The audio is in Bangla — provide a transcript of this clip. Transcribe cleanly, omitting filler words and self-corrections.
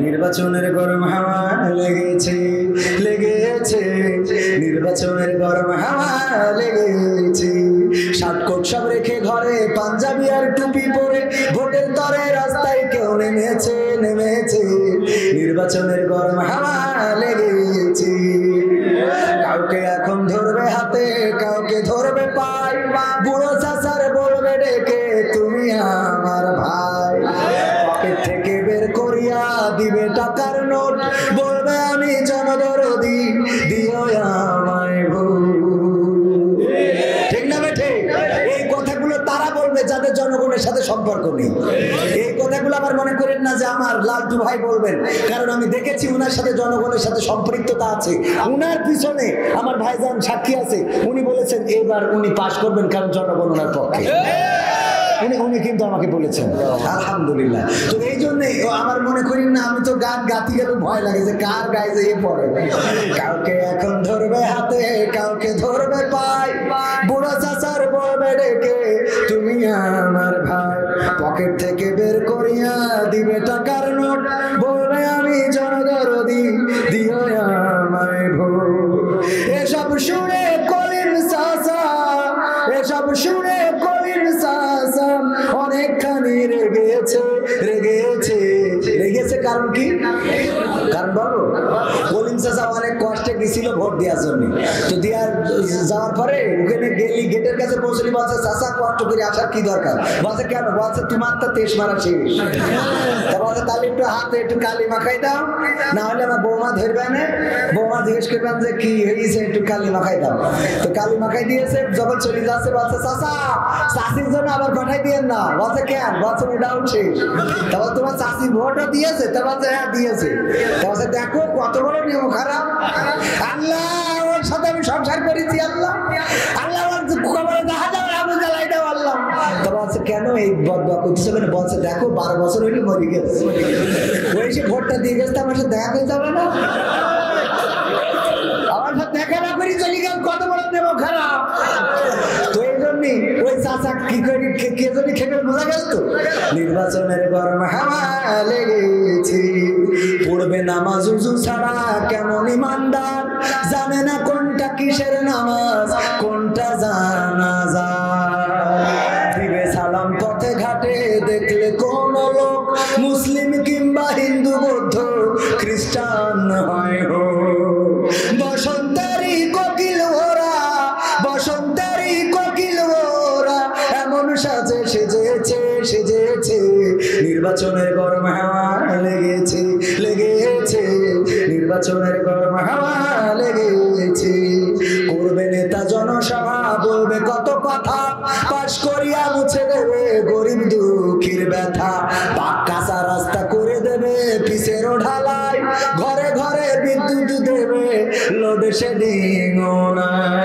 নির্বাচনের গরম হাওয়া লেগেছে লেগেছে, নির্বাচনের গরম হাওয়া লেগেছে। শার্ট কোট সব রেখে ঘরে পাঞ্জাবি আর টুপি পরে ভোটের তরে রাস্তায় কেউ নেমেছে নেমেছে, নির্বাচনের গরম হাওয়া লেগেছে। কাউকে এখন ধরবে হাতে, কাউকে ধরবে পায়, বুড়ো চাচার বলবে ডেকে তুমি আমার ভাই। পকেট থেকে বের করিয়া দিবে টাকার নোট, বলবে আমি জনদরদি দিও আমায় ভোট। ঠিক না বেঠে? এই কথাগুলো তারা বলবে যাদের জনগণের সাথে সম্পর্ক নেই। এই কথাগুলো আবার মনে করেন না যে আমার লালটু ভাই বলবেন, কারণ আমি দেখেছি উনার সাথে জনগণের সাথে সম্পৃক্ততা আছে। উনার পিছনে আমার ভাইজান সাক্ষী আছে, উনি বলেছেন এবার উনি পাশ করবেন কারণ জনগণ ওনার পক্ষে। উনি কিন্তু আমাকে বলেছেন, আলহামদুলিল্লাহ। তো এই জন্যে আমার মনে করি না, আমি তো গান গাতি গেলে ভয় লাগে যে কার গায়ে যে পড়ে। কাউকে এখন ধরবে হাতে, কাউকে ধরবে পায়, বুড়ো চাচার বলবে ডেকে তুমি আমার ভাই। পকেট থেকে বের করিয়া দিবে টাকার নোট, বলবে আমি জনদরদি দিও আমায় ভোট। এসব শুনে কলিম চাচা, এসব শুনে কলিম চাচা অনেকখানি রেগেছে রেগেছে রেগেছে। কারণ কি? কারণ বলো, কলিম চাচা অনেক কষ্টে গেছিল ভোট দেওয়ার জন্য। তো দেওয়ার যাওয়ার পরে ওখানে গেলি, গেটের কাছে পৌঁছলি, বলছে চাচা কষ্ট করে আসার কি দরকার? বলছে কেন? বলছে তোমার তো তেজ মারা শেষ। তা বলছে তাহলে একটু হাতে একটু কালি মাখাই দাও, না হলে আমার বৌমা ধরবে না। বৌমা জিজ্ঞেস করবেন যে কি হয়েছে, একটু কালি মাখাই দাও। তো কালি মাখাই দিয়েছে, যখন চলে যাচ্ছে বলছে চাচা চাষির জন্য আবার পাঠাই দিয়েন না। বলছে কেন? বলছে ওটাও শেষ। তারপর তোমার চাষি ভোটও দিয়েছে? তা বলছে হ্যাঁ দিয়েছে। তা বলছে দেখো কত বড় নিয়ম খারাপ। আল্লাহ ওর সাথে আমি সংসার করেছি, আল্লাহ আল্লাহ খবরে দেখা যাবে আমি জ্বালাই দাও আল্লাহ। তা বলছে কেন এই বদয়া করতেছে? বলছে দেখো 12 বছর হইলে মরে গেছে, ওই সে ভোটটা দিয়ে গেছে, আমার সাথে দেখা করে যাবে না, আমার সাথে দেখা না করি চলে গেল, কত বড় নেব খারাপ। তো এই জন্যই ওই চাচা কি করে কে যদি খেপে বোঝা গেল। তো নির্বাচনের গরম হাওয়া লেগেছে, পড়বে নামাজ উজু ছাড়া কেমন ইমানদার, জানে না কোনটা কিসের নামাজ কোনটা জানাজা। দিবে সালাম পথে ঘাটে দেখলে কোন লোক, মুসলিম কিংবা হিন্দু বৌদ্ধ খ্রিস্টান হয় হো। বসন্তেরই কোকিল ওরা, বসন্তেরই কোকিল ওরা এমন সাজে সেজেছে সেজেছে, নির্বাচনের গরম হাওয়া লেগেছে লেগেছে, নির্বাচনের গরম হাওয়া লেগেছে। করবে নেতা জনসভা, বলবে কত কথা, পাশ করিয়া মুছে দেবে গরিব দুঃখীর ব্যথা। পাকা রাস্তা করে দেবে পিসেরও ঢালাই, ঘরে ঘরে বিদ্যুৎ দেবে লোডশেডিং ও নাই।